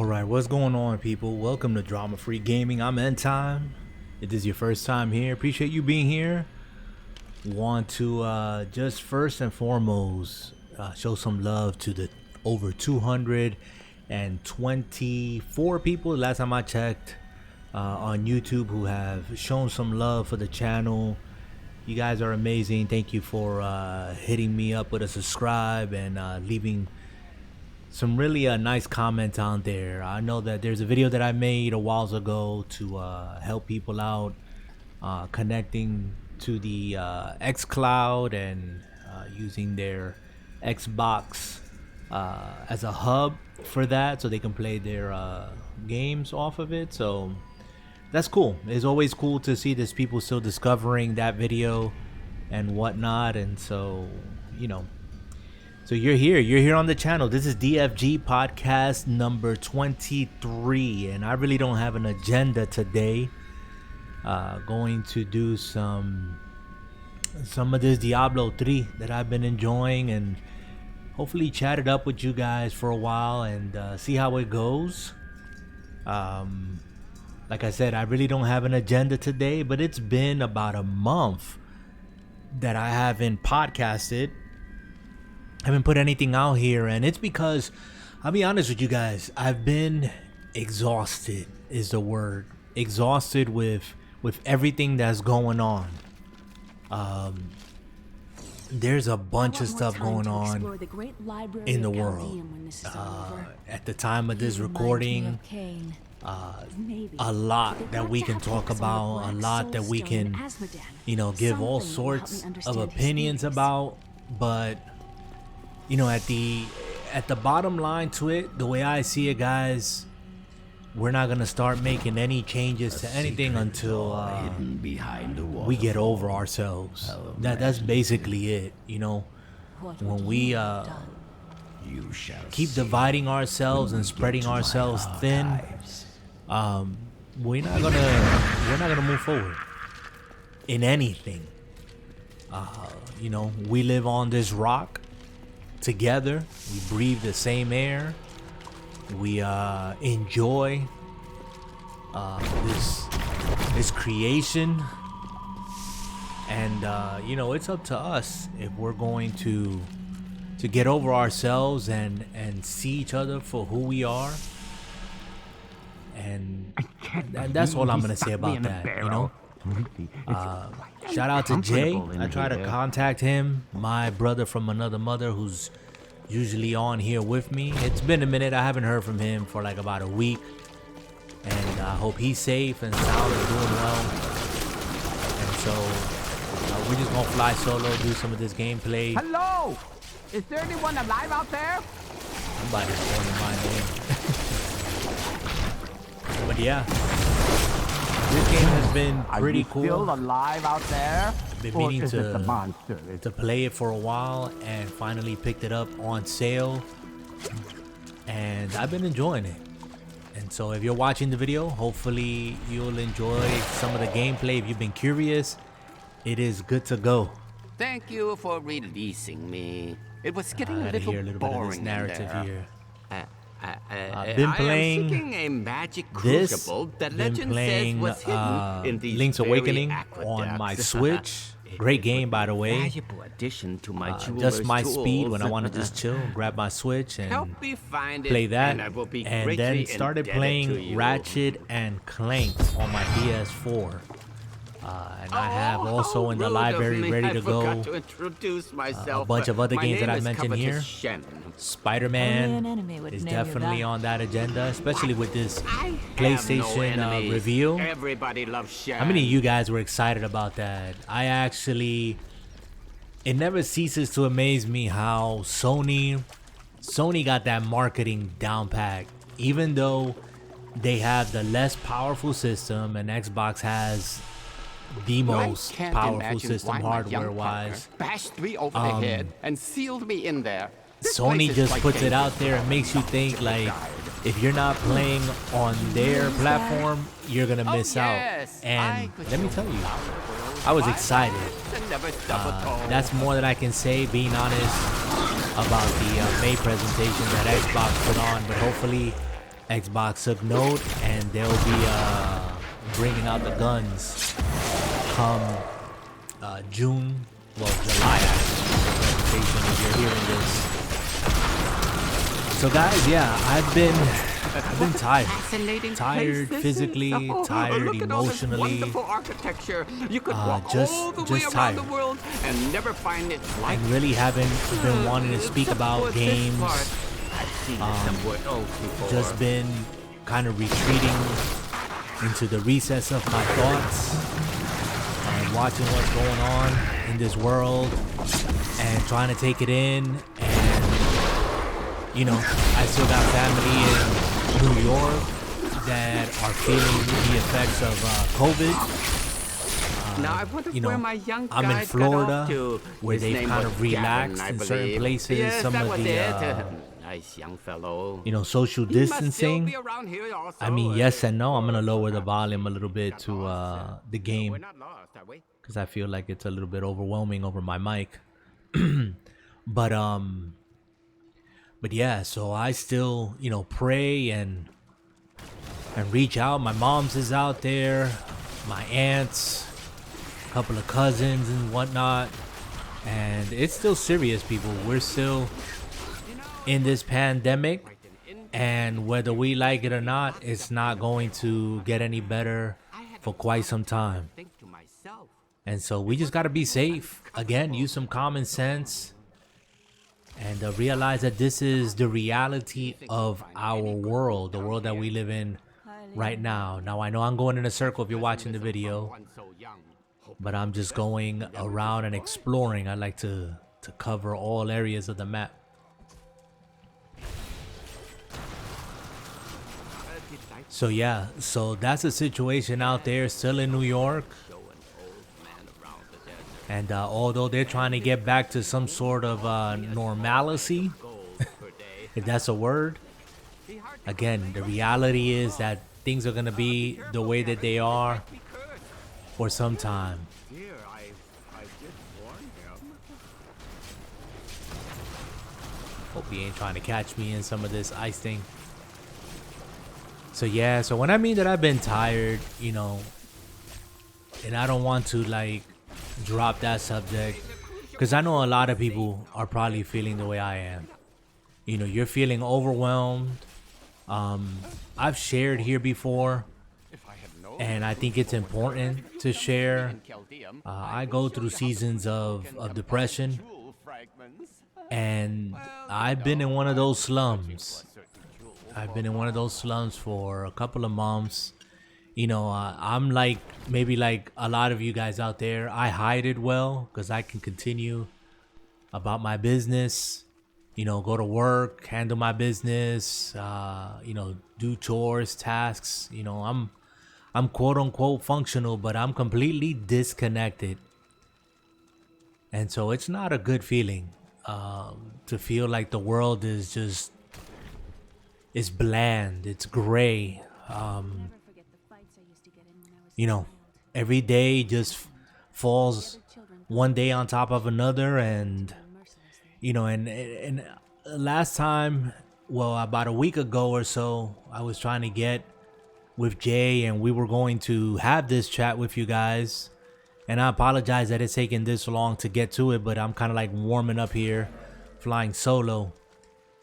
Alright, what's going on, people? Welcome to Drama Free Gaming. I'm End Time. If this is your first time here, appreciate you being here. Want to just first and foremost show some love to the over 224 people last time I checked on YouTube who have shown some love for the channel. You guys are amazing. Thank you for hitting me up with a subscribe and leaving some really nice comments on there. I know that there's a video that I made a while ago to help people out connecting to the xCloud and using their Xbox as a hub for that, so they can play their games off of it. So that's cool. It's always cool to see these people still discovering that video and whatnot. And so, you know, so you're here on the channel. This is DFG podcast number 23, and I really don't have an agenda today. Going to do some of this Diablo 3 that I've been enjoying, and hopefully chat it up with you guys for a while and see how it goes. Like I said, I really don't have an agenda today, but it's been about a month that I haven't podcasted. Haven't put anything out here, and it's because I'll be honest with you guys, I've been exhausted is the word. Exhausted with everything that's going on. There's a bunch of stuff going on in the world. At the time of this recording, a lot that we can talk about, a lot that we can, you know, give all sorts of opinions about, but you know, at the bottom line to it, the way I see it, guys, we're not gonna start making any changes to anything until we get over ourselves. That's basically it. You know, when we keep dividing ourselves and spreading ourselves thin, we're not gonna move forward in anything. You know, we live on this rock together. We breathe the same air. We enjoy this creation, and you know, it's up to us if we're going to get over ourselves and see each other for who we are. And that's all I'm gonna say about that. You know, shout out to Jay. I try to contact him, my brother from another mother, who's usually on here with me. It's been a minute. I haven't heard from him for like about a week, and I hope he's safe and sound and doing well. And so we're just gonna fly solo, do some of this gameplay. Hello, is there anyone alive out there? Somebody's going in my name. But yeah, this game has been pretty cool. Still alive out there? Been meaning to play it for a while, and finally picked it up on sale, and I've been enjoying it. And so if you're watching the video, hopefully you'll enjoy some of the gameplay. If you've been curious, it is good to go. Thank you for releasing me. It was getting a little boring bit of this narrative here. I've been playing a magic this. crucible that Been legend playing says was hidden in these Link's Awakening very on my aqueducts. Switch. Great game, by the way. Valuable addition to my Just my jeweler's speed when I tools. want to just chill, grab my Switch and Help me find it, play that, and I will be and greatly then started indebted to playing you. Ratchet and Clank on my PS4. And I have also how in the rude of library me. ready I to forgot go to introduce a myself. bunch of other My games that name I is mentioned here. Covetous Shannon. Spider-Man is definitely on that agenda, especially with this PlayStation reveal. Everybody loves Shannon. How many of you guys were excited about that? It never ceases to amaze me how Sony got that marketing down pat. Even though they have the less powerful system and Xbox has the most powerful system hardware-wise, bashed me over the head and sealed me in there. Sony just puts it out there and makes you think like if you're not playing on their platform, you're gonna miss out. And let me tell you, I was excited. That's more than I can say, being honest, about the May presentation that Xbox put on. But hopefully Xbox took note, and they'll be bringing out the guns come June, well, July actually, if you're hearing this. So guys, yeah, I've been tired physically, tired emotionally, just tired, and really haven't been wanting to speak about games. Just been kind of retreating into the recess of my thoughts, watching what's going on in this world and trying to take it in. And you know, I still got family in New York that are feeling the effects of COVID. Now I wonder You know, where my young I'm in guys Florida, got off to. where His they've name kind was of relaxed Gavin, I in certain believe. places. Yes, Some that of was the it. Nice young fellow. you know, social He must still distancing. be around here also, I mean, yes and no. I'm gonna lower the volume a little bit to the We're game, not lost, are we? because I feel like it's a little bit overwhelming over my mic. but yeah, so I still, you know, pray and reach out. My mom's is out there, my aunts, a couple of cousins and whatnot, and it's still serious, people. We're still in this pandemic, and whether we like it or not, it's not going to get any better for quite some time. Think to myself. And so we just got to be safe. Again, use some common sense and realize that this is the reality of our world, the world that we live in right now. Now, I know I'm going in a circle if you're watching the video, One so young. but I'm just going around and exploring. I like to cover all areas of the map. So yeah, so that's the situation out there, still in New York. And although they're trying to get back to some sort of normalcy, if that's a word, again, the reality is that things are going to be the way that they are for some time. Dear, I did warn him. Hope he ain't trying to catch me in some of this ice thing. So yeah, so when I mean that I've been tired, you know, and I don't want to like drop that subject, because I know a lot of people are probably feeling the way I am. You know, you're feeling overwhelmed. I've shared here before, and I think it's important to share. I go through seasons of depression, and I've been in one of those slums. I've been in one of those slums for a couple of months. You know, I'm like, maybe like a lot of you guys out there, I hide it well because I can continue about my business, you know, go to work, handle my business, you know, do chores, tasks. You know, I'm quote unquote functional, but I'm completely disconnected. And so it's not a good feeling to feel like the world is just, it's bland, it's gray. You know, every day just falls one day on top of another. And you know, and last time, well, about a week ago or so, I was trying to get with Jay, and we were going to have this chat with you guys. And I apologize that it's taken this long to get to it, but I'm kind of like warming up here, flying solo.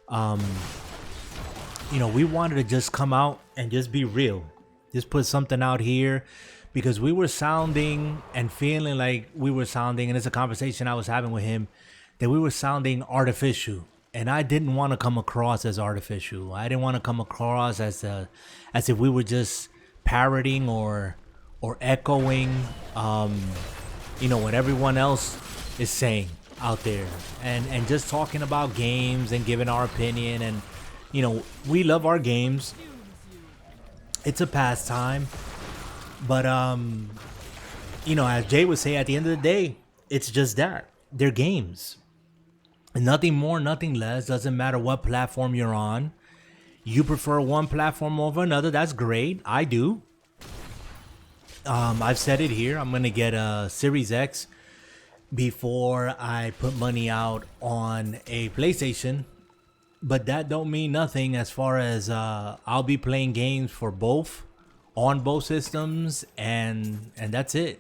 You know, we wanted to just come out and just be real. Just put something out here, because we were sounding and feeling like we were sounding, and it's a conversation I was having with him, that we were sounding artificial. And I didn't want to come across as artificial. I didn't want to come across as if we were just parroting or echoing, you know, what everyone else is saying out there, and just talking about games and giving our opinion. And you know, we love our games. It's a pastime, but you know, as Jay would say, at the end of the day, it's just that they're games. Nothing more, nothing less. Doesn't matter what platform you're on. You prefer one platform over another. That's great. I do. I've said it here. I'm gonna get a Series X before I put money out on a PlayStation. but that don't mean nothing as far as I'll be playing games for both, on both systems, and that's it.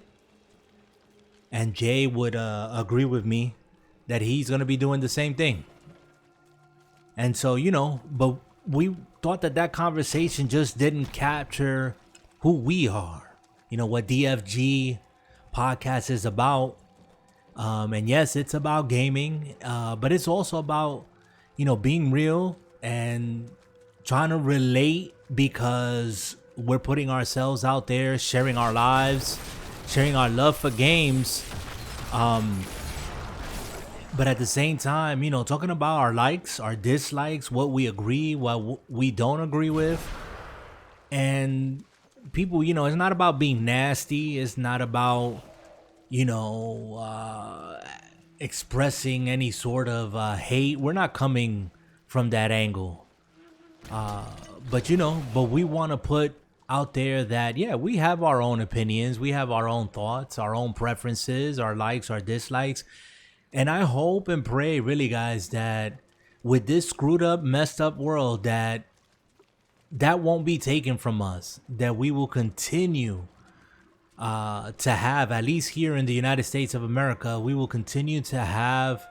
And Jay would agree with me that he's gonna be doing the same thing. And so, you know, but we thought that that conversation just didn't capture who we are, you know, what DFG podcast is about. And yes, it's about gaming, but it's also about, you know, being real and trying to relate, because we're putting ourselves out there, sharing our lives, sharing our love for games. But at the same time, you know, talking about our likes, our dislikes, what we agree, what we don't agree with. And people, you know, it's not about being nasty. It's not about, you know, expressing any sort of hate. We're not coming from that angle. But, you know, but we want to put out there that, yeah, we have our own opinions. We have our own thoughts, our own preferences, our likes, our dislikes. And I hope and pray, really, guys, that with this screwed up, messed up world, that won't be taken from us, that we will continue to have, at least here in the United States of America, we will continue to have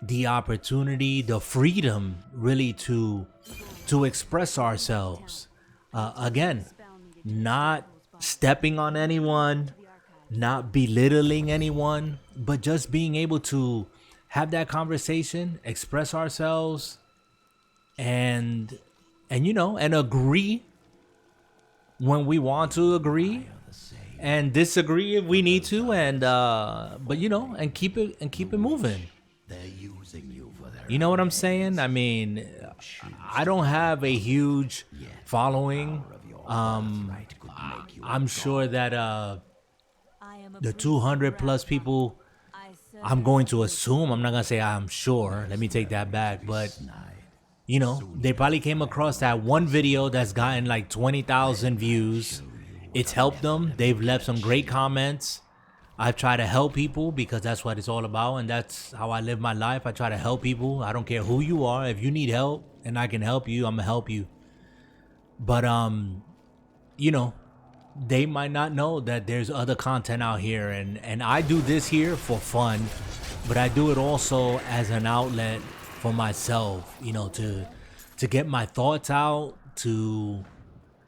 the opportunity, the freedom, really, to express ourselves. Again, not stepping on anyone, not belittling anyone, but just being able to have that conversation, express ourselves, and you know, and agree when we want to agree, and disagree if we need to, and but you know, and keep it moving. You know what I'm saying? I mean, I don't have a huge following. I'm sure that the 200 plus people, I'm going to assume, I'm not gonna say I'm sure, let me take that back, but you know, they probably came across that one video that's gotten like 20,000 views. It's helped them. They've left some great comments. I've tried to help people because that's what it's all about, and that's how I live my life. I try to help people. I don't care who you are. If you need help and I can help you, I'm gonna help you. But you know, they might not know that there's other content out here, and I do this here for fun, but I do it also as an outlet for myself, you know, to get my thoughts out, to,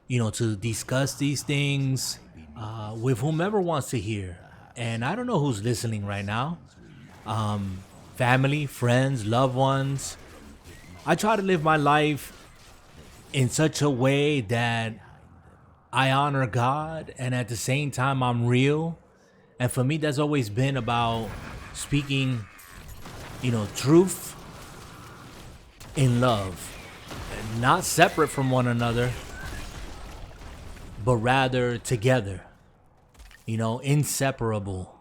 you know, to discuss these things with whomever wants to hear. And I don't know who's listening right now. Family, friends, loved ones. I try to live my life in such a way that I honor God, and at the same time I'm real. And for me, that's always been about speaking, you know, truth in love, not separate from one another, but rather together, you know, inseparable.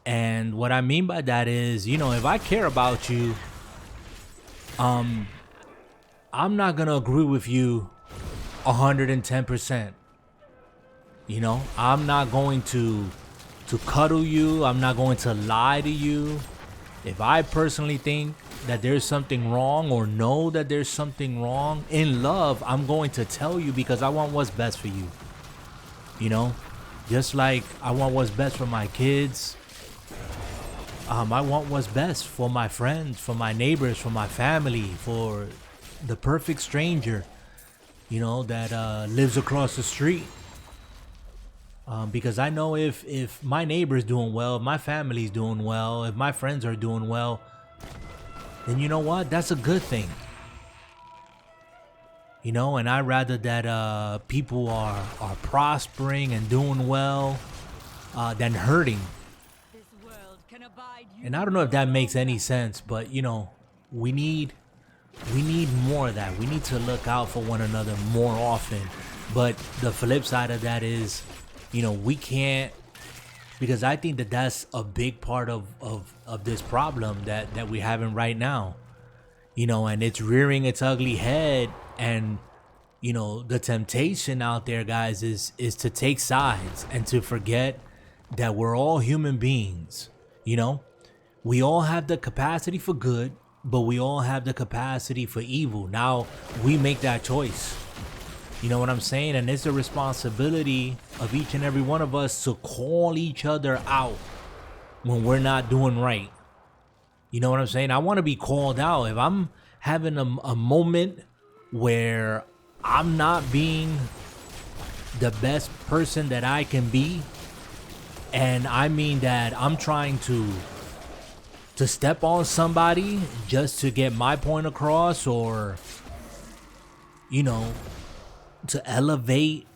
And what I mean by that is, you know, if I care about you, I'm not gonna agree with you 110%. You know, I'm not going to cuddle you. I'm not going to lie to you. If I personally think that there's something wrong, or know that there's something wrong in love, I'm going to tell you, because I want what's best for you. You know, just like I want what's best for my kids. I want what's best for my friends, for my neighbors, for my family, for the perfect stranger, you know, that lives across the street. Because I know if my neighbor's doing well, if my family's doing well, if my friends are doing well, then you know what? That's a good thing. You know, and I'd rather that people are prospering and doing well than hurting. And I don't know if that makes any sense, but you know, we need more of that. We need to look out for one another more often. But the flip side of that is, you know, we can't, because I think that that's a big part of this problem that we're having right now. You know, and it's rearing its ugly head. And, you know, the temptation out there, guys, is to take sides and to forget that we're all human beings. You know, we all have the capacity for good. but we all have the capacity for evil. Now we make that choice. You know what I'm saying? And it's the responsibility of each and every one of us to call each other out when we're not doing right. You know what I'm saying? I want to be called out. If I'm having a moment where I'm not being the best person that I can be, and I mean that I'm trying to step on somebody just to get my point across, or, you know, to elevate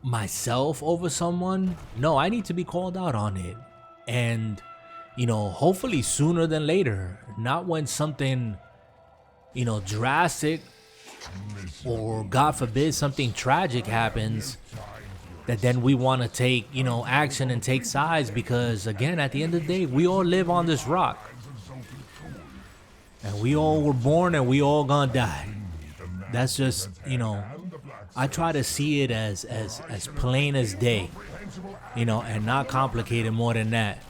myself over someone, no, I need to be called out on it. And, you know, hopefully sooner than later, not when something, you know, drastic or God forbid something tragic happens, that then we want to take, you know, action and take sides. Because again, at the end of the day, we all live on this rock, and we all were born, and we all gonna die. That's just, you know, I try to see it as plain as day, you know, and not complicated more than that.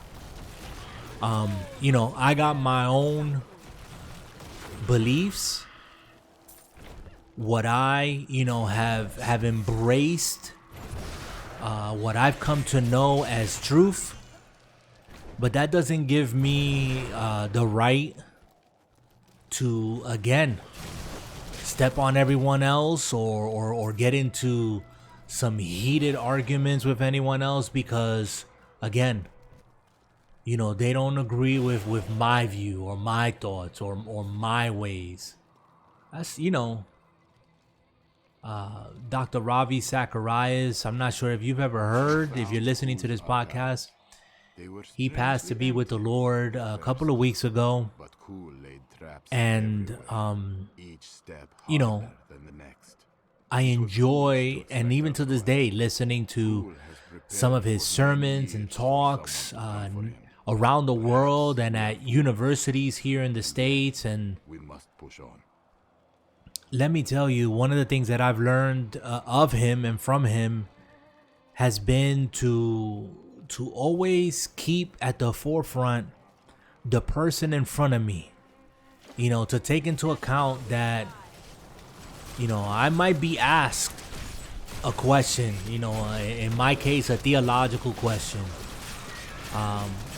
You know, I got my own beliefs, what I, you know, have embraced, what I've come to know as truth, but that doesn't give me the right to, again, step on everyone else or get into some heated arguments with anyone else because, again, you know, they don't agree with my view or my thoughts or my ways. That's, you know, Dr. Ravi Zacharias, I'm not sure if you've ever heard, if you're listening to this podcast, he passed to be with the Lord a couple of weeks ago. And, you know, I enjoy, and even to this day, listening to some of his sermons and talks around the world and at universities here in the States. And let me tell you, one of the things that I've learned of him and from him has been to always keep at the forefront the person in front of me. You know, to take into account that, you know, I might be asked a question, you know, in my case, a theological question.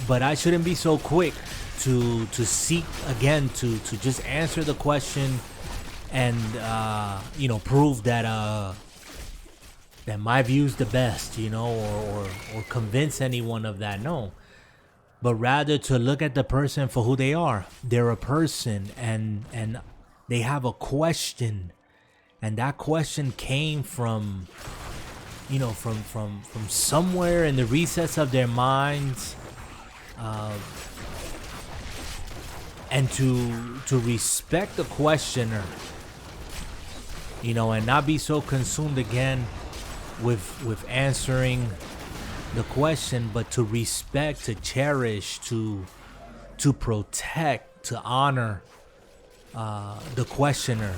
But I shouldn't be so quick to seek, again, to just answer the question and, you know, prove that my view's the best, you know, or convince anyone of that. No. But rather to look at the person for who they are. They're a person, and they have a question, and that question came from, you know, from somewhere in the recess of their minds, and to respect the questioner, you know, and not be so consumed again with answering the question, but to respect, to cherish, to protect, to honor the questioner,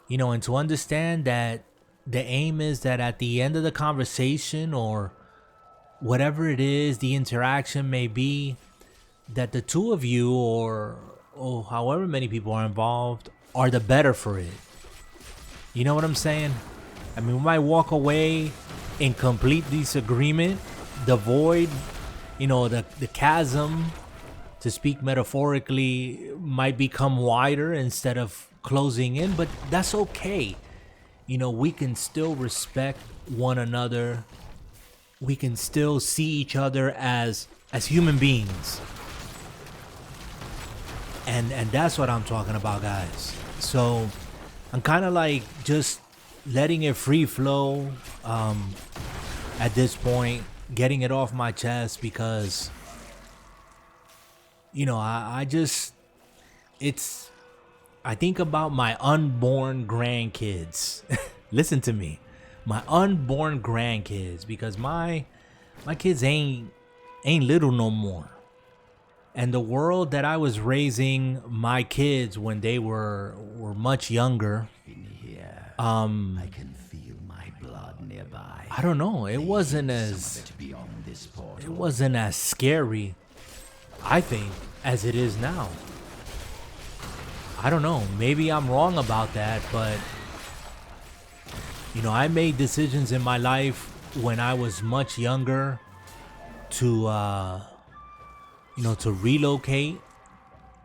you know, and to understand that the aim is that at the end of the conversation or whatever it is the interaction may be, that the two of you or however many people are involved are the better for it. You know what I'm saying? I mean, we might walk away in complete disagreement. The void, you know, the chasm, to speak metaphorically, might become wider instead of closing in, but that's okay. You know, we can still respect one another. We can still see each other as human beings. And that's what I'm talking about, guys. So I'm kind of like just letting it free flow at this point, getting it off my chest because, you know, I think about my unborn grandkids. Listen to me. My unborn grandkids, because my kids ain't little no more. And the world that I was raising my kids when they were much younger, I can feel my blood nearby. I don't know. It wasn't as scary, I think, as it is now. I don't know, maybe I'm wrong about that, but you know, I made decisions in my life when I was much younger to you know, to relocate.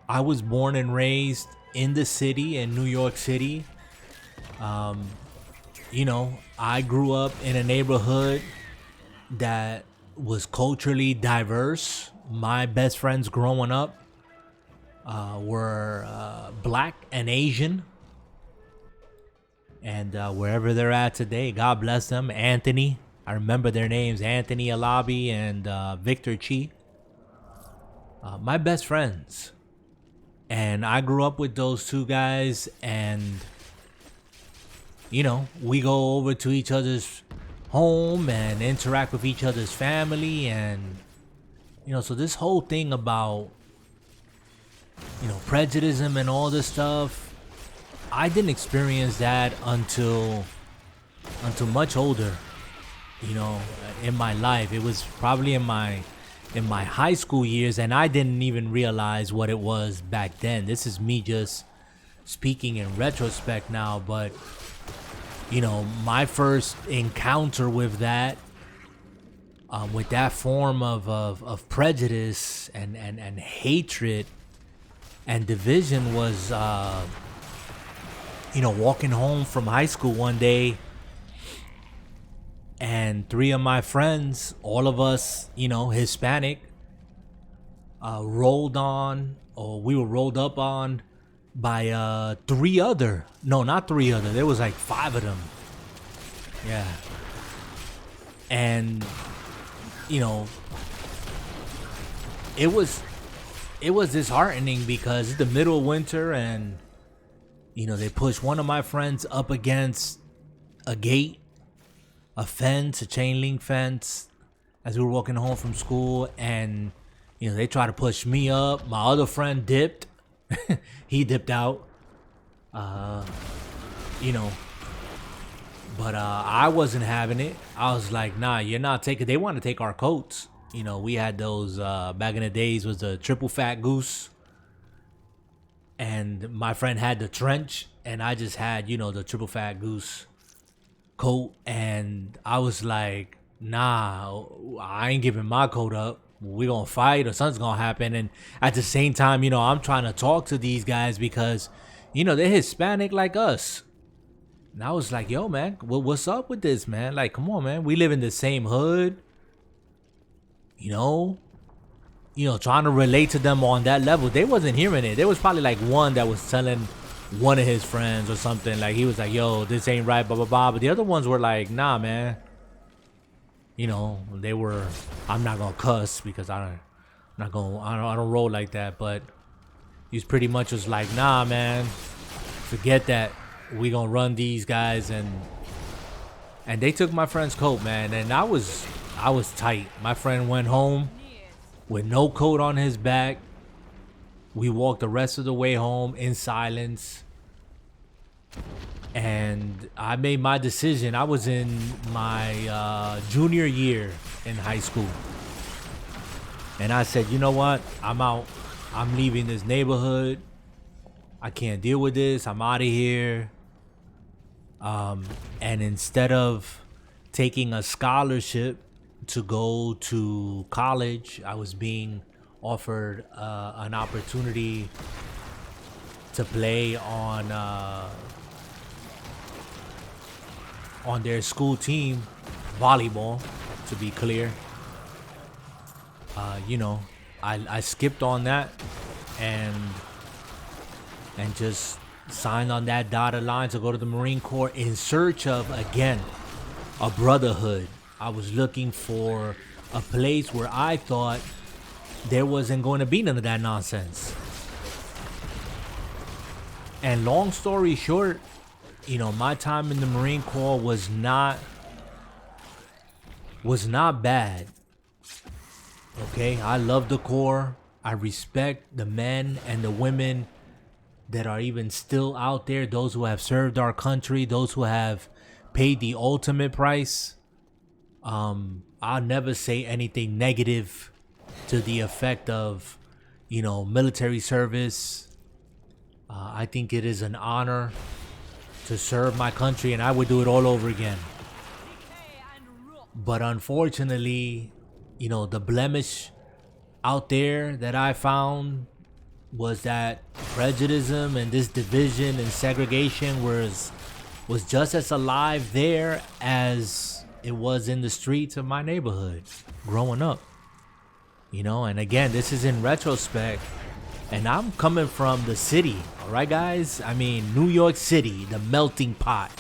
I was born and raised in the city, in New York City. You know, I grew up in a neighborhood that was culturally diverse. My best friends growing up were black and Asian. And wherever they're at today, God bless them. Anthony, I remember their names, Anthony Alabi and Victor Chi. My best friends. And I grew up with those two guys, and you know, we go over to each other's home and interact with each other's family. And you know, so this whole thing about, you know, prejudice and all this stuff, I didn't experience that until much older, you know, in my life. It was probably in my high school years, and I didn't even realize what it was back then. This is me just speaking in retrospect now, but you know, my first encounter with that form of prejudice and hatred and division was you know, walking home from high school one day, and three of my friends, all of us, you know, Hispanic, we were rolled up on by not three other, there was like five of them. Yeah. And you know, it was disheartening because it's the middle of winter, and you know, they pushed one of my friends up against a gate, a fence, a chain link fence, as we were walking home from school. And you know, they tried to push me up. My other friend dipped. He dipped out. You know, but I wasn't having it. I was like, nah, you're not taking. They want to take our coats. You know, we had those back in the days, was the triple fat goose, and my friend had the trench, and I just had, you know, the triple fat goose coat. And I was like, nah, I ain't giving my coat up. We gonna fight or something's gonna happen. And at the same time, you know, I'm trying to talk to these guys because, you know, they're Hispanic like us. And I was like, yo, man, what's up with this, man? Like, come on, man. We live in the same hood. You know, trying to relate to them on that level. They wasn't hearing it. There was probably like one that was telling one of his friends or something. Like, he was like, yo, this ain't right, blah, blah, blah. But the other ones were like, nah, man. You know, they were, I'm not going to cuss because I don't roll like that. But he's pretty much was like, nah, man, forget that. We going to run these guys. And they took my friend's coat, man. And I was tight. My friend went home with no coat on his back. We walked the rest of the way home in silence. And I made my decision. I was in my junior year in high school. And I said, you know what? I'm out. I'm leaving this neighborhood. I can't deal with this. I'm out of here. And instead of taking a scholarship to go to college, I was being offered an opportunity to play on their school team, volleyball, to be clear. You know, I skipped on that and just signed on that dotted line to go to the Marine Corps in search of, again, a brotherhood. I was looking for a place where I thought there wasn't going to be none of that nonsense. And long story short, you know, my time in the Marine Corps was not bad. Okay, I love the Corps. I respect the men and the women that are even still out there, those who have served our country, those who have paid the ultimate price. I'll never say anything negative to the effect of, you know, military service. I think it is an honor to serve my country, and I would do it all over again. But unfortunately, you know, the blemish out there that I found was that prejudice and this division and segregation was just as alive there as it was in the streets of my neighborhood growing up. You know, and again, this is in retrospect, and I'm coming from the city, all right, guys? I mean, New York City, the melting pot,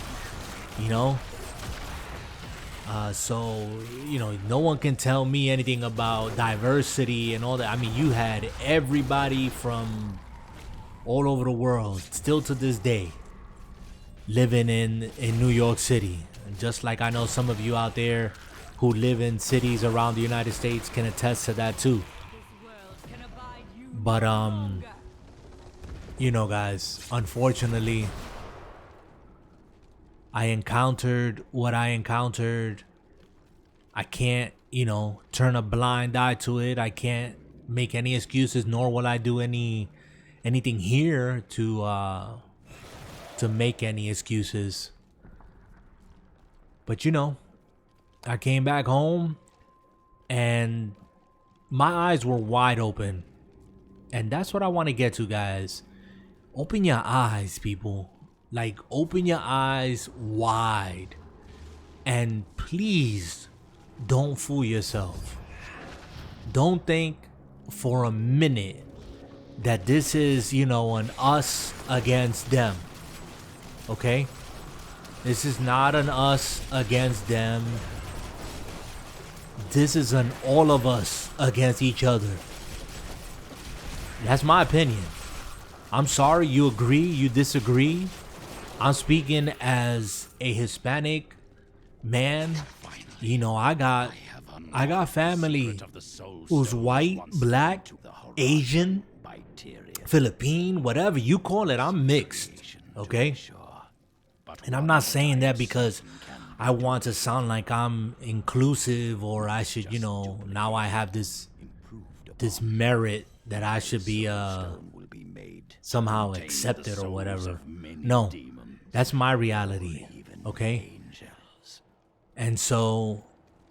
you know? So, you know, no one can tell me anything about diversity and all that. I mean, you had everybody from all over the world, still to this day, living in New York City. And just like I know some of you out there who live in cities around the United States can attest to that too. But, you know, guys, unfortunately, I encountered what I encountered. I can't, you know, turn a blind eye to it. I can't make any excuses, nor will I do anything here to make any excuses. But you know, I came back home and my eyes were wide open. And that's what I want to get to, guys. Open your eyes, people. Like, open your eyes wide. And please don't fool yourself. Don't think for a minute that this is, you know, an us against them. Okay? This is not an us against them. This is an all of us against each other. That's my opinion. I'm sorry, you agree, you disagree. I'm speaking as a Hispanic man. You know, I got family who's white, black, Asian, Philippine, whatever you call it. I'm mixed, okay? And I'm not saying that because I want to sound like I'm inclusive or I should, you know, now I have this merit that I should be somehow accepted or whatever. No, that's my reality, okay? And so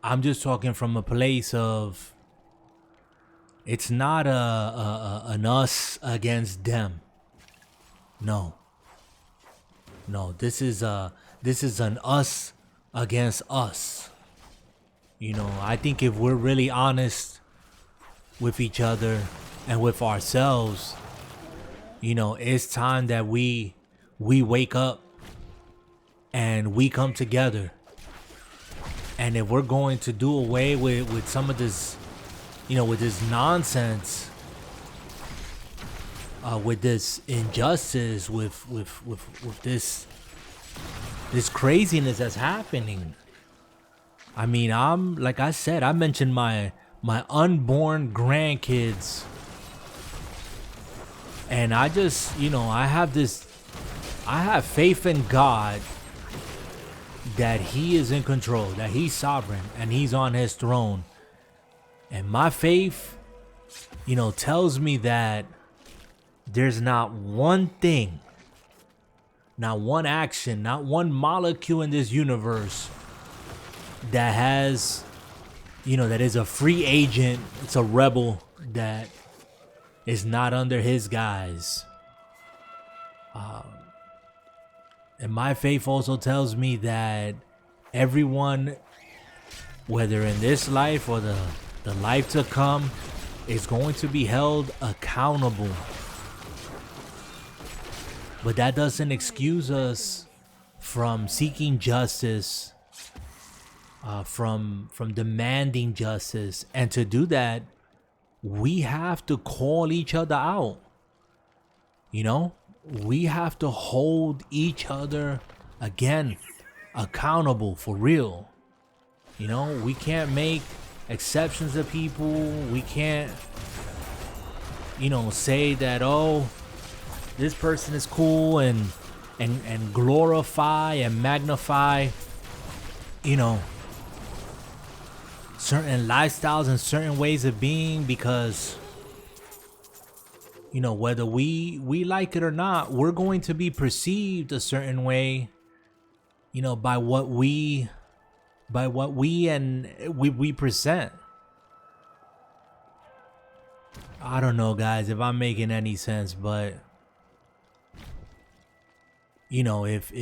I'm just talking from a place of it's not an us against them. No, this is an us against us. You know, I think if we're really honest with each other and with ourselves, you know, it's time that we wake up and we come together. And if we're going to do away with some of this, you know, with this nonsense, with this injustice, with this craziness that's happening. I mean, like I said, I mentioned my unborn grandkids. And I just, you know, I have faith in God that he is in control, that he's sovereign and he's on his throne. And my faith, you know, tells me that there's not one thing, not one action, not one molecule in this universe that has, you know, that is a free agent. It's a rebel that is not under his guise. And my faith also tells me that everyone, whether in this life or the life to come, is going to be held accountable. But that doesn't excuse us from seeking justice, from demanding justice. And to do that, we have to call each other out. You know, we have to hold each other, again, accountable for real. You know, we can't make exceptions to people. We can't, you know, say that, oh, this person is cool and glorify and magnify, you know, certain lifestyles and certain ways of being because you know, whether we like it or not, we're going to be perceived a certain way, you know, by what we present. I don't know, guys, if I'm making any sense, but you know, if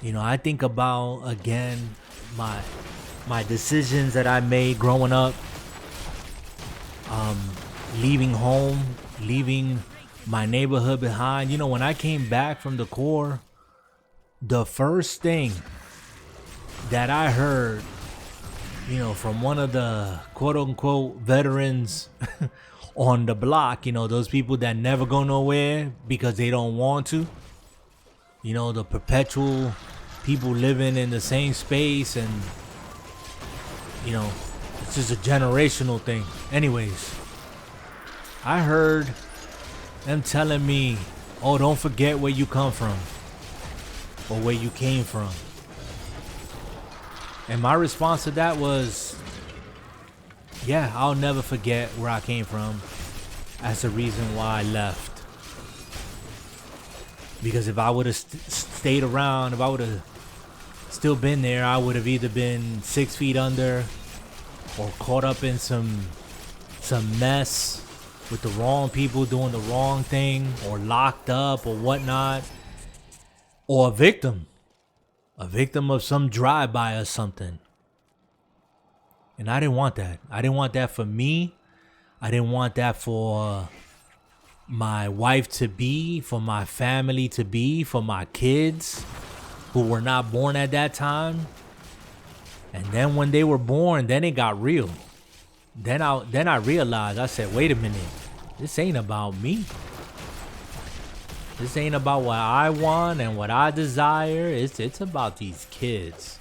you know, I think about again my decisions that I made growing up, leaving home, leaving my neighborhood behind. You know, when I came back from the Corps, the first thing that I heard, you know, from one of the quote unquote veterans on the block, you know, those people that never go nowhere because they don't want to, you know, the perpetual people living in the same space, and you know, it's just a generational thing. Anyways, I heard them telling me, oh, don't forget where you come from or where you came from. And my response to that was, yeah, I'll never forget where I came from. That's the reason why I left. Because if I would have stayed around, if I would have still been there, I would have either been 6 feet under or caught up in some mess with the wrong people doing the wrong thing, or locked up or whatnot, or a victim of some drive-by or something. And I didn't want that. I didn't want that for me. I didn't want that for my wife to be, for my family to be, for my kids who were not born at that time. And then when they were born, then it got real. Then I realized, I said, wait a minute, this ain't about me. This ain't about what I want and what I desire. It's about these kids.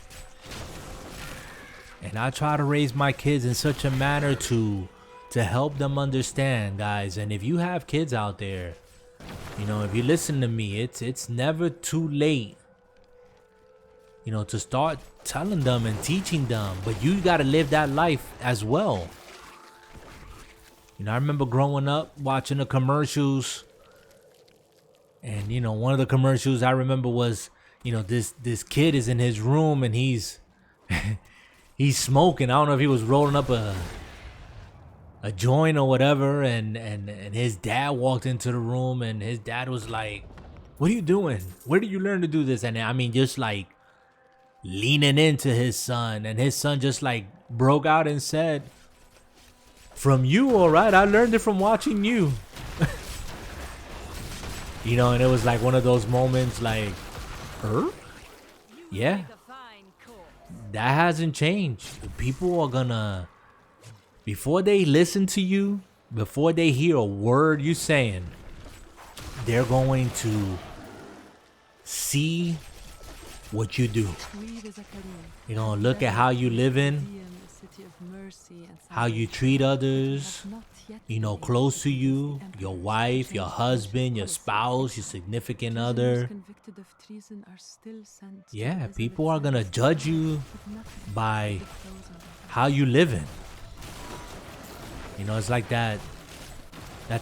And I try to raise my kids in such a manner to help them understand, guys. And if you have kids out there, you know, if you listen to me, it's never too late, you know, to start telling them and teaching them. But you got to live that life as well. You know, I remember growing up watching the commercials, and you know, one of the commercials I remember was, you know, this kid is in his room and he's he's smoking. I don't know if he was rolling up a joint or whatever, and his dad walked into the room, and his dad was like, "What are you doing? Where did you learn to do this?" And I mean, just like leaning into his son, and his son just like broke out and said, "From you, all right? I learned it from watching you." You know, and it was like one of those moments like, yeah, that hasn't changed. People are gonna, before they listen to you, before they hear a word you saying, they're going to see what you do. You're gonna look at how you live in, how you treat others, you know, close to you, your wife, your husband, your spouse, your significant other. Yeah, people are gonna judge you by how you living. You know, it's like that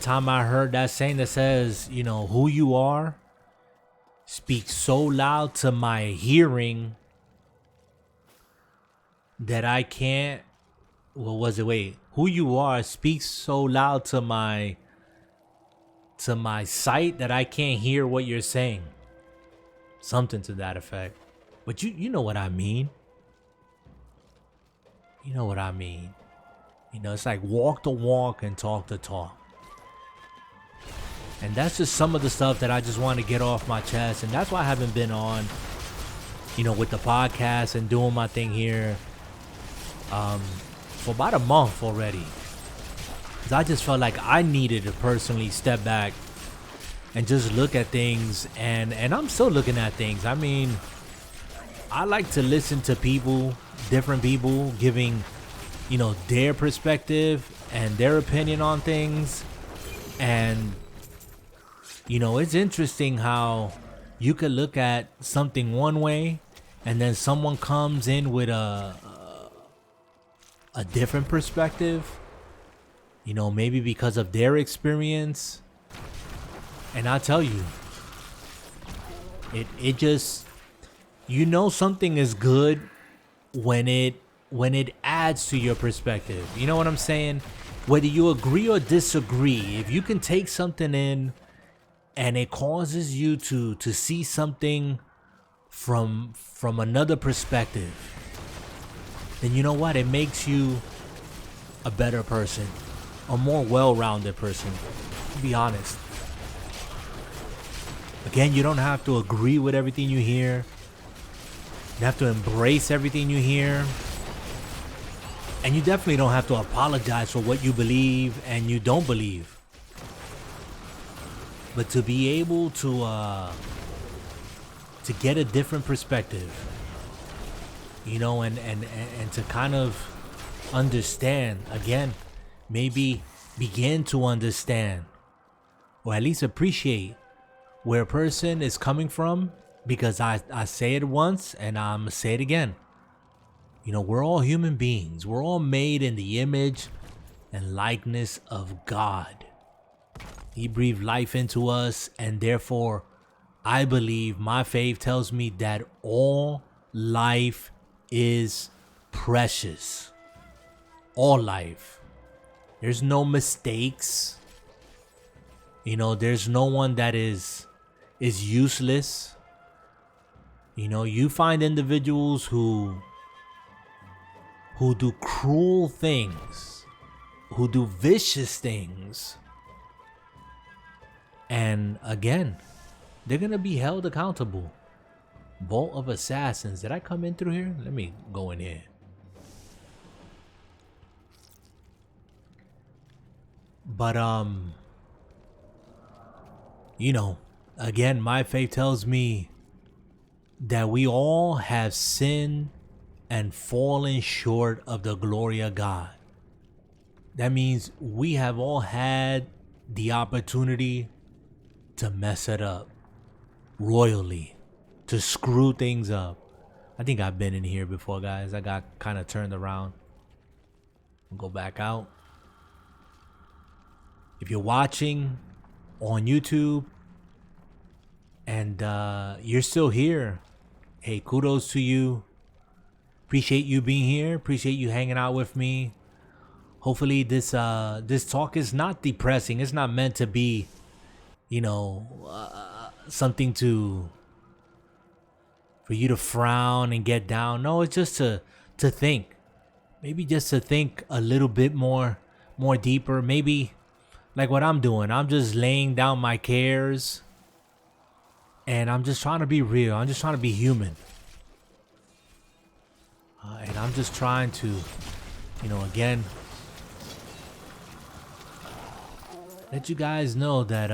time I heard that saying that says, you know, who you are speaks so loud to my hearing that I can't, what was it? Wait, who you are speaks so loud to my sight that I can't hear what you're saying. Something to that effect. But you know what I mean. You know what I mean. You know, it's like walk the walk and talk the talk. And that's just some of the stuff that I just want to get off my chest. And that's why I haven't been on, you know, with the podcast and doing my thing here for about a month already. Because I just felt like I needed to personally step back and just look at things. And I'm still looking at things. I mean, I like to listen to people, different people giving, you know, their perspective and their opinion on things. And, you know, it's interesting how you could look at something one way and then someone comes in with a different perspective, You know, maybe because of their experience. And I tell you, it just, you know, something is good when it adds to your perspective. You know what I'm saying? Whether you agree or disagree, if you can take something in and it causes you to see something from another perspective, then you know what? It makes you a better person, a more well-rounded person, to be honest. Again, you don't have to agree with everything you hear. You have to embrace everything you hear. And you definitely don't have to apologize for what you believe and you don't believe. But to be able to get a different perspective, you know, and to kind of understand, again, maybe begin to understand, or at least appreciate where a person is coming from, because I say it once and I'm gonna say it again. You know, we're all human beings. We're all made in the image and likeness of God. He breathed life into us, and therefore, I believe, my faith tells me that all life is precious. All life. There's no mistakes. You know, there's no one that is useless. You know, you find individuals who do cruel things, who do vicious things, and again, they're gonna be held accountable. Bolt of Assassins. Did I come in through here? Let me go in here. But you know, again, my faith tells me that we all have sinned and fallen short of the glory of God. That means we have all had the opportunity to mess it up royally, to screw things up. I think I've been in here before, guys. I got kind of turned around. I'll go back out. If you're watching on YouTube and you're still here, hey, kudos to you. Appreciate you being here. Appreciate you hanging out with me. Hopefully this talk is not depressing. It's not meant to be, you know, something for you to frown and get down. No, it's just to think. Maybe just to think a little bit more deeper. Maybe like what I'm doing. I'm just laying down my cares and I'm just trying to be real. I'm just trying to be human. And I'm just trying to, you know, again, let you guys know that,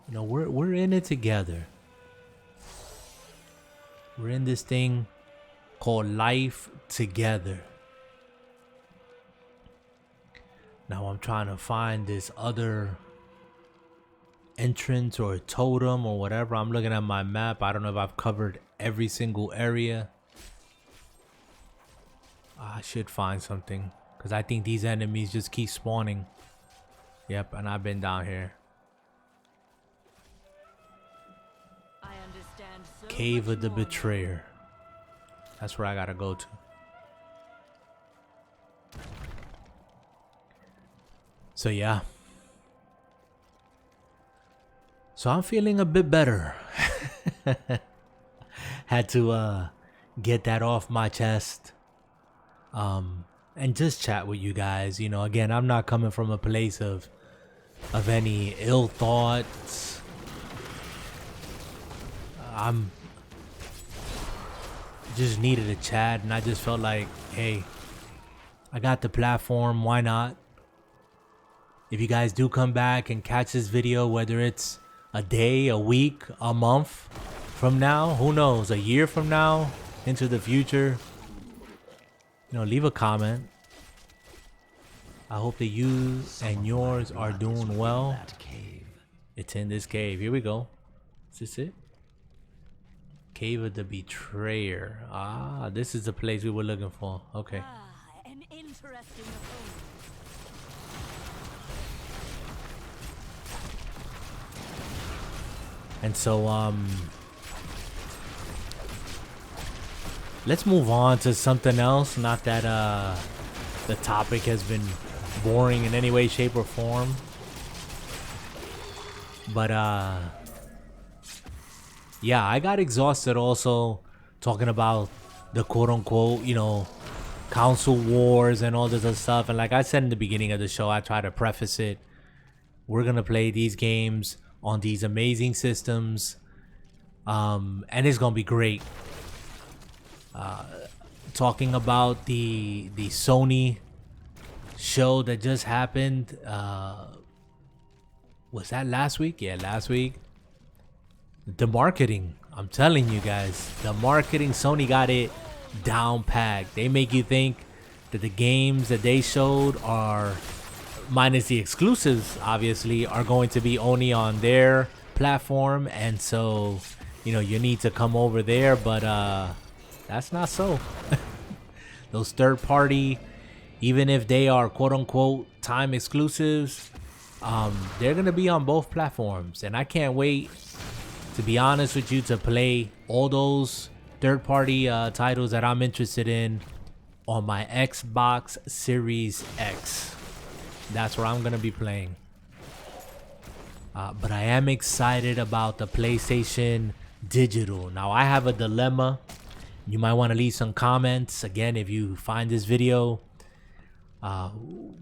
you know, we're in it together. We're in this thing called life together. Now I'm trying to find this other entrance or totem or whatever. I'm looking at my map. I don't know if I've covered every single area. I should find something, because I think these enemies just keep spawning. Yep, and I've been down here. I understand so Cave much of the more. Betrayer. That's where I gotta go to. So yeah. So I'm feeling a bit better. Had to get that off my chest. And just chat with you guys. You know, again, I'm not coming from a place of any ill thoughts. I'm just needed a chat, and I just felt like, hey, I got the platform, why not? If you guys do come back and catch this video, whether it's a day, a week, a month from now, who knows, a year from now, into the future, you know, leave a comment. I hope that you and yours are doing well. It's in this cave. Here we go. Is this it? Cave of the Betrayer. Ah, this is the place we were looking for. Okay. An interesting opponent. And so let's move on to something else. Not that the topic has been boring in any way, shape, or form. But yeah, I got exhausted also talking about the quote-unquote, you know, console wars and all this other stuff. And like I said in the beginning of the show, I try to preface it. We're gonna play these games on these amazing systems, and it's gonna be great. Talking about the Sony show that just happened. Was that last week? Yeah, last week. The marketing, I'm telling you guys, the marketing, Sony got it down packed. They make you think that the games that they showed are, minus the exclusives, obviously, are going to be only on their platform. And so, you know, you need to come over there. But that's not so. Those third party, even if they are quote unquote time exclusives, they're going to be on both platforms. And I can't wait, to be honest with you, to play all those third-party titles that I'm interested in on my Xbox Series X. That's where I'm gonna be playing. But I am excited about the PlayStation Digital. Now I have a dilemma. You might want to leave some comments. Again, if you find this video,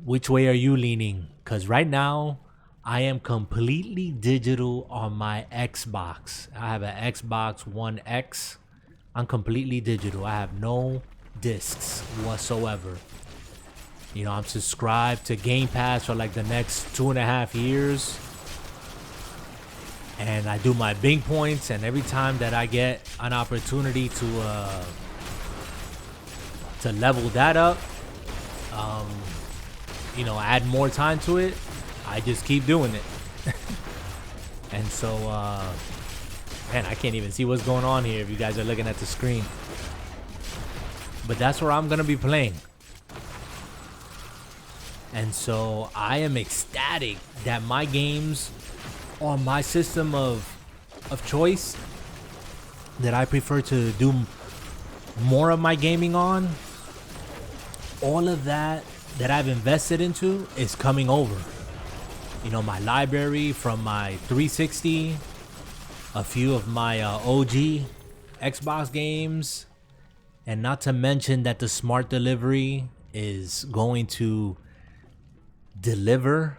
which way are you leaning? Because right now, I am completely digital on my Xbox. I have an Xbox One X. I'm completely digital. I have no discs whatsoever. You know, I'm subscribed to Game Pass for like the next 2.5 years. And I do my Bing points, and every time that I get an opportunity to level that up, you know, add more time to it, I just keep doing it. And so man, I can't even see what's going on here if you guys are looking at the screen. But that's where I'm gonna be playing. And so I am ecstatic that my games on my system of choice that I prefer to do more of my gaming on, all of that I've invested into is coming over. You know, my library from my 360, a few of my OG Xbox games, and not to mention that the smart delivery is going to deliver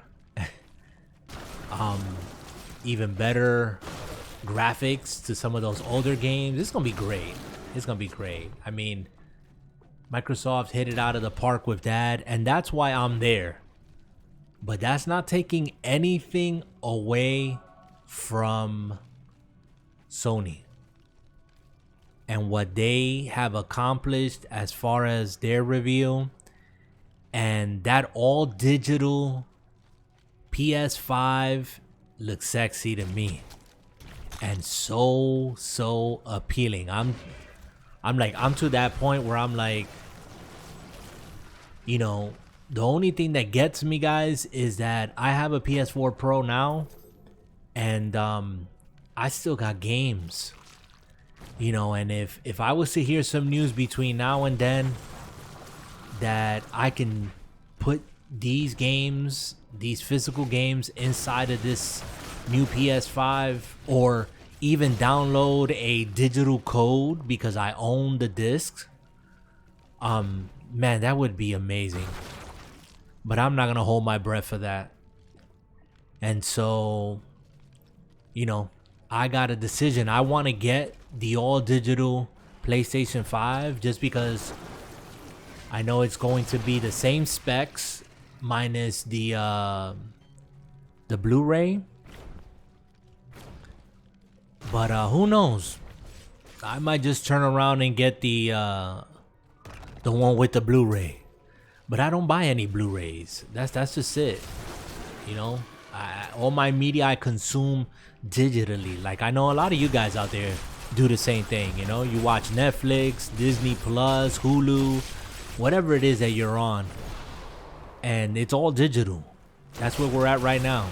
even better graphics to some of those older games. It's gonna be great. It's gonna be great. I mean, Microsoft hit it out of the park with that, and that's why I'm there. But that's not taking anything away from Sony and what they have accomplished as far as their reveal. And that all digital PS5 looks sexy to me and so appealing. I'm to that point where I'm like, you know, the only thing that gets me, guys, is that I have a PS4 Pro now, and I still got games, you know. And if I was to hear some news between now and then that I can put these games, these physical games, inside of this new PS5, or even download a digital code because I own the disc, man, that would be amazing. But I'm not gonna hold my breath for that. And so, you know, I got a decision. I want to get the all digital PlayStation 5 just because I know it's going to be the same specs minus the Blu-ray. But who knows? I might just turn around and get the one with the Blu-ray. But I don't buy any Blu-rays. That's just it. You know, all my media I consume digitally. Like, I know a lot of you guys out there do the same thing. You know, you watch Netflix, Disney Plus, Hulu, whatever it is that you're on, and it's all digital. That's where we're at right now.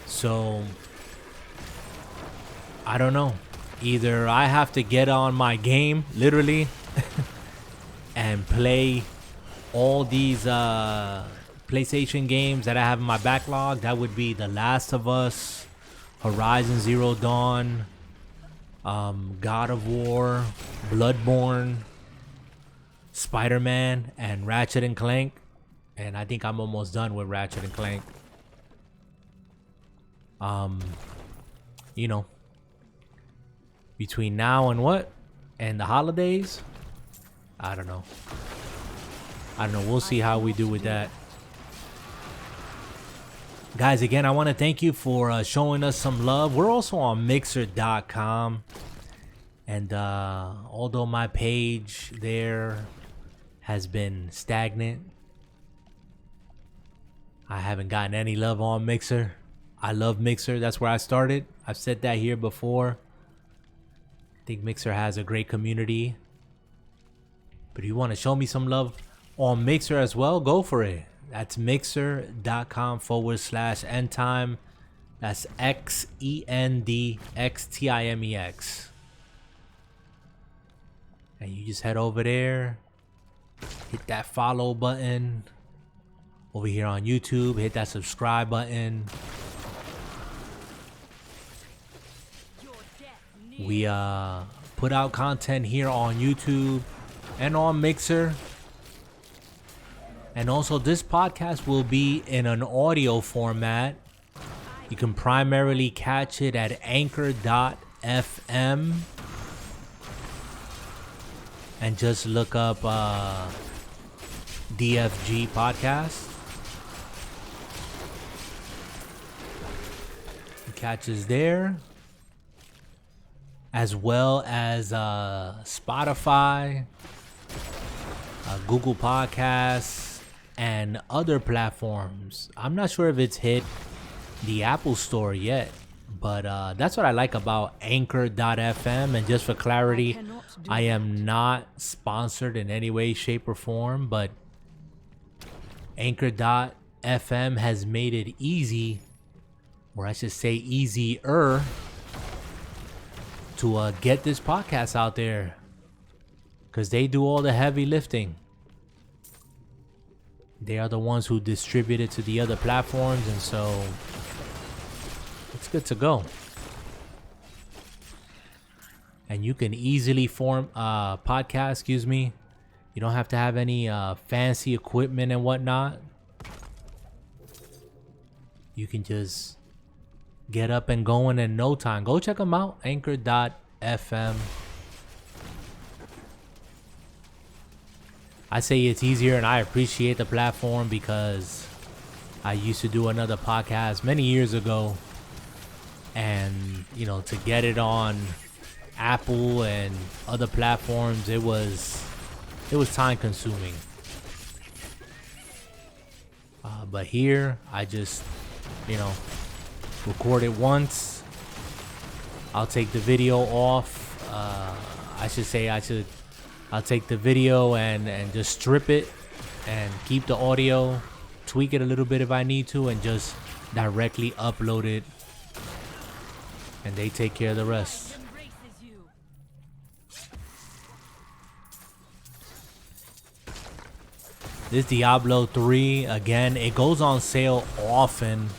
So I don't know. Either I have to get on my game, literally, and play all these PlayStation games that I have in my backlog. That would be The Last of Us, Horizon Zero Dawn, God of War, Bloodborne, Spider-Man, and Ratchet and Clank. And I think I'm almost done with Ratchet and Clank. You know, between now and what? And the holidays? I don't know. We'll see how we do with that. Guys, again, I want to thank you for showing us some love. We're also on Mixer.com. And although my page there has been stagnant, I haven't gotten any love on Mixer. I love Mixer. That's where I started. I've said that here before. I think Mixer has a great community. But if you want to show me some love on Mixer as well, go for it. That's mixer.com/endtime. That's XENDXTIMEX. And you just head over there, hit that follow button. Over here on YouTube, hit that subscribe button. We put out content here on YouTube and on Mixer. And also this podcast will be in an audio format. You can primarily catch it at anchor.fm. And just look up DFG podcast. It catches there. As well as Spotify, Google Podcasts, and other platforms. I'm not sure if it's hit the Apple Store yet, but that's what I like about Anchor.fm. And just for clarity, I am not sponsored in any way, shape, or form, but Anchor.fm has made it easy, or I should say easier, to get this podcast out there, because they do all the heavy lifting. They are the ones who distribute it to the other platforms, and so it's good to go. And you can easily form a podcast, excuse me. You don't have to have any fancy equipment and whatnot. You can just get up and going in no time. Go check them out. Anchor.fm. I say it's easier, and I appreciate the platform because I used to do another podcast many years ago. And, you know, to get it on Apple and other platforms, it was time consuming. But here, I just, you know, record it once. I'll take the video off. I'll take the video and just strip it and keep the audio, tweak it a little bit if I need to, and just directly upload it. And they take care of the rest. This Diablo 3, again, it goes on sale often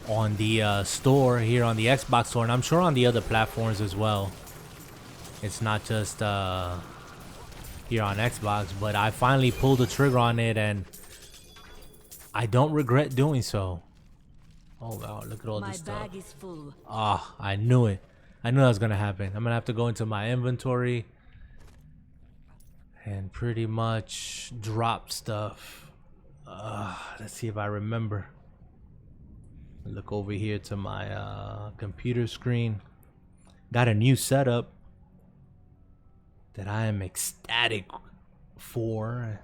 on the store here on the Xbox store, and I'm sure on the other platforms as well. It's not just here on Xbox, but I finally pulled the trigger on it, and I don't regret doing so. Oh wow, look at all this stuff. My bag is full. Ah, I knew it. I knew that was gonna happen. I'm gonna have to go into my inventory and pretty much drop stuff. Let's see if I remember. Look over here to my computer screen. Got a new setup that I am ecstatic for.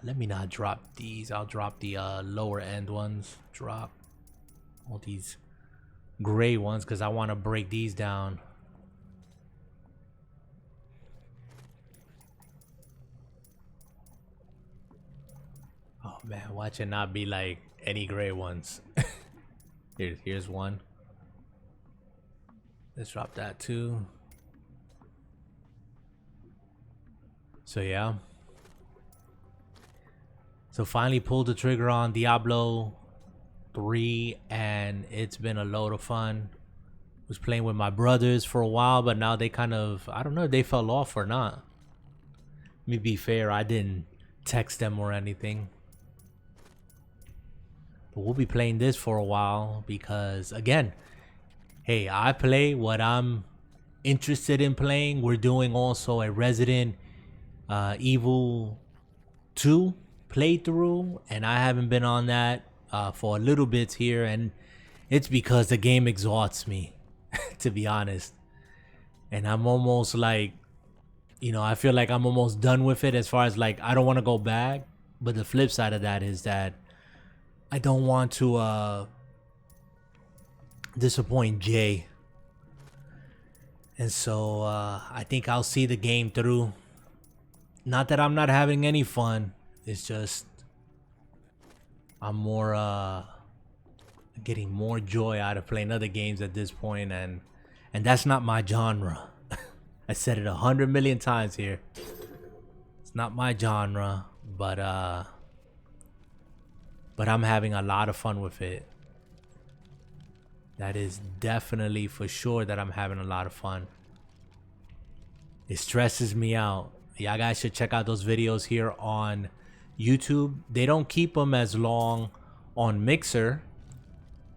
Let me not drop these. I'll drop the lower end ones. Drop all these gray ones because I want to break these down. Oh man, watch it not be like any gray ones. Here's one. Let's drop that too. So yeah. So finally pulled the trigger on Diablo 3 and it's been a load of fun. Was playing with my brothers for a while, but now they kind of, I don't know if they fell off or not. Let me be fair, I didn't text them or anything. But we'll be playing this for a while because, again, hey, I play what I'm interested in playing. We're doing also a Resident Evil 2 playthrough, and I haven't been on that for a little bit here, and it's because the game exhausts me. To be honest, and I'm almost like, you know, I feel like I'm almost done with it as far as like I don't want to go back, but the flip side of that is that I don't want to disappoint Jay, and so I think I'll see the game through. Not that I'm not having any fun, it's just I'm more getting more joy out of playing other games at this point, and that's not my genre. I said it 100 million times here. It's not my genre, but I'm having a lot of fun with it. That is definitely for sure that I'm having a lot of fun. It stresses me out. Y'all guys should check out those videos here on YouTube. They don't keep them as long on Mixer.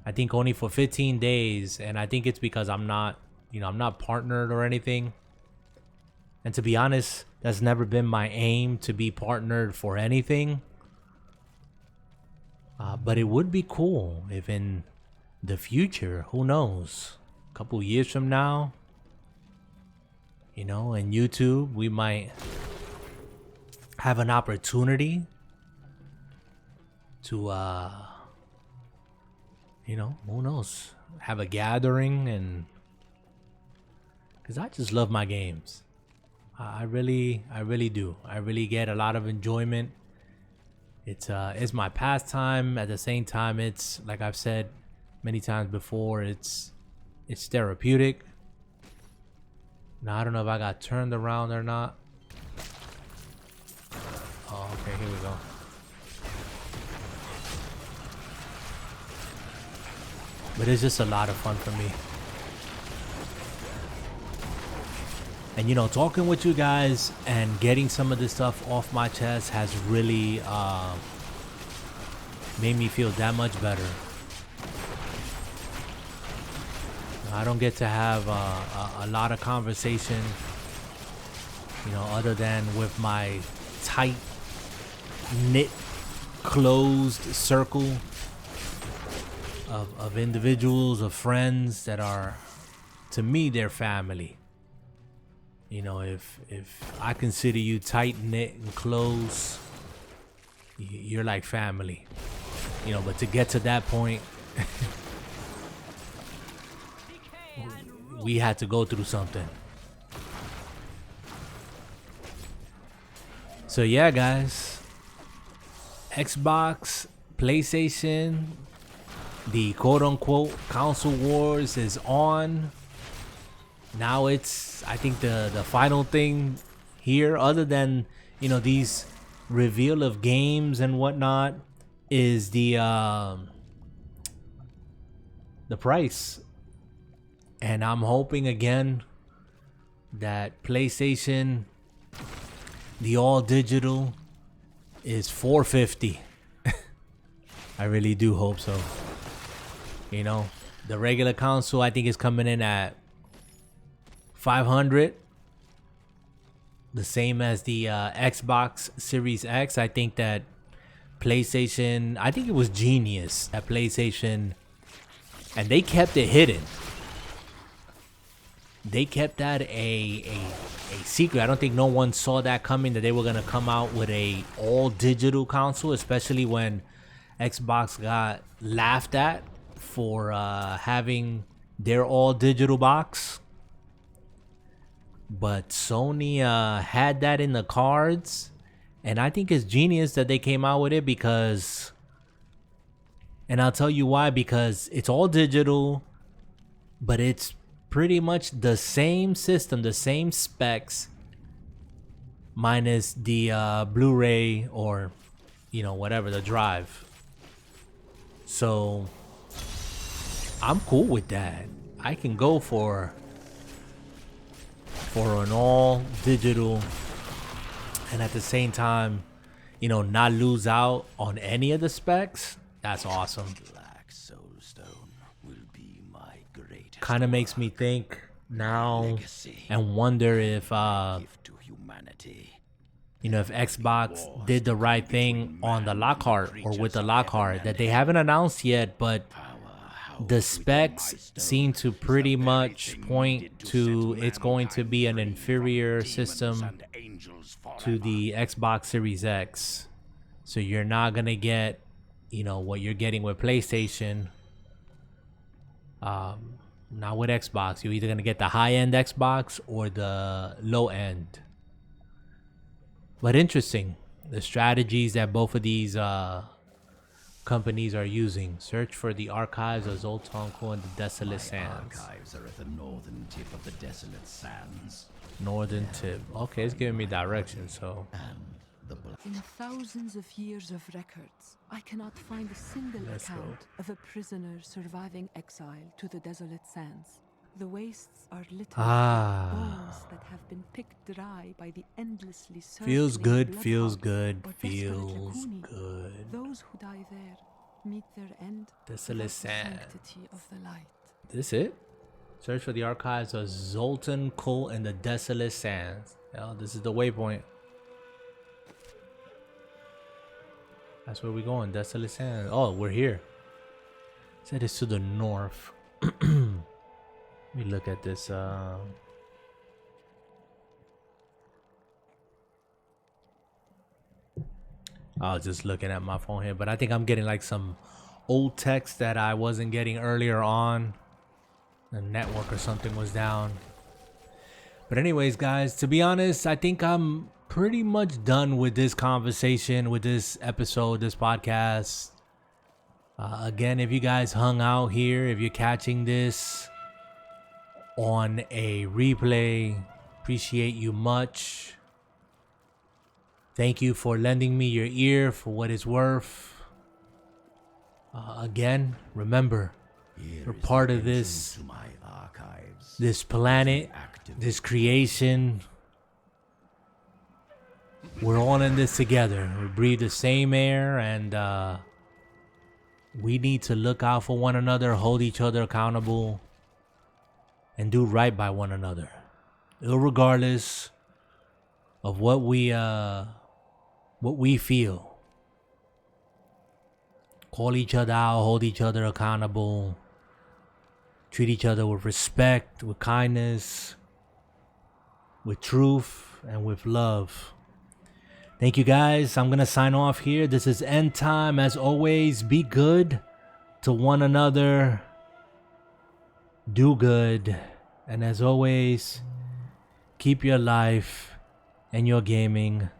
I think only for 15 days, and I think it's because I'm not, you know, I'm not partnered or anything. And to be honest, that's never been my aim to be partnered for anything. But it would be cool if in the future, who knows, a couple years from now, you know, in YouTube, we might have an opportunity to you know, who knows, have a gathering, and because I just love my games. I really do. I really get a lot of enjoyment. It's my pastime. At the same time, it's like I've said many times before, it's therapeutic. Now I don't know if I got turned around or not. Oh, okay, here we go. But it's just a lot of fun for me. And you know, talking with you guys and getting some of this stuff off my chest has really made me feel that much better. I don't get to have a lot of conversation, you know, other than with my tight knit closed circle of individuals, of friends that are, to me, they're family. You know, if I consider you tight knit and close, you're like family. You know, but to get to that point, we had to go through something. So yeah, guys, Xbox, PlayStation, the quote-unquote console wars is on. Now it's, I think the final thing here, other than, you know, these reveal of games and whatnot, is the price. And I'm hoping again that PlayStation, the all digital, is $450. I really do hope so. You know, the regular console I think is coming in at $500, the same as the Xbox Series X. I think that PlayStation, I think it was genius at PlayStation, and they kept it hidden. They kept that a secret. I don't think no one saw that coming, that they were gonna come out with a all digital console, especially when Xbox got laughed at for having their all digital box. But Sony had that in the cards, and I think it's genius that they came out with it, because, and I'll tell you why, because it's all digital, but it's pretty much the same system, the same specs, minus the Blu-ray or, you know, whatever, the drive. So I'm cool with that. I can go for an all digital, and at the same time, you know, not lose out on any of the specs. That's awesome. Black soulstone will be my greatest. Kind of makes me think now legacy. and wonder if Gift to humanity. you know, if Xbox did the right thing on the Lockhart or with the Lockhart that they haven't announced yet, but the specs seem to pretty much point to it's going to be an inferior system to the Xbox Series X. So you're not gonna get, you know, what you're getting with PlayStation. Not with Xbox. You're either gonna get the high-end Xbox or the low-end. But interesting, the strategies that both of these companies are using. Search for the archives of Zoltanko and the Desolate Sands. Archives are at the northern tip of the Desolate Sands. Northern tip. Okay, it's giving me direction, so. In thousands of years of records, I cannot find a single account of a prisoner surviving exile to the Desolate Sands. The wastes are littered with bones that have been picked dry by the endlessly Feels circling good, bloodhounds feels good, or desperate feels lakuni. good. Those who die there meet their end Desolate without the Sands. sanctity of the light. This it? Search for the archives of Zoltan Cult and the Desolate Sands. Oh, this is the waypoint. That's where we're going, Desolate Sands. Oh, we're here. Said it's to the north. Let me look at this. I was just looking at my phone here, but I think I'm getting like some old text that I wasn't getting earlier on. The network or something was down. But anyways, guys, to be honest, I think I'm pretty much done with this conversation, with this episode, this podcast. Again, if you guys hung out here, if you're catching this on a replay, appreciate you much. Thank you for lending me your ear for what it's worth. Again, remember, you're part of this planet, this creation. We're all in this together. We breathe the same air, and we need to look out for one another, hold each other accountable, and do right by one another, irregardless of what we feel. Call each other out, hold each other accountable, treat each other with respect, with kindness, with truth, and with love. Thank you, guys. I'm gonna sign off here. This is End Time. As always, be good to one another. Do good. And as always, keep your life and your gaming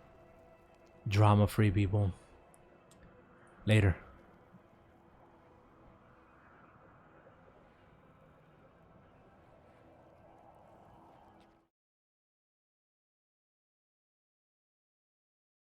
drama-free, people. Later.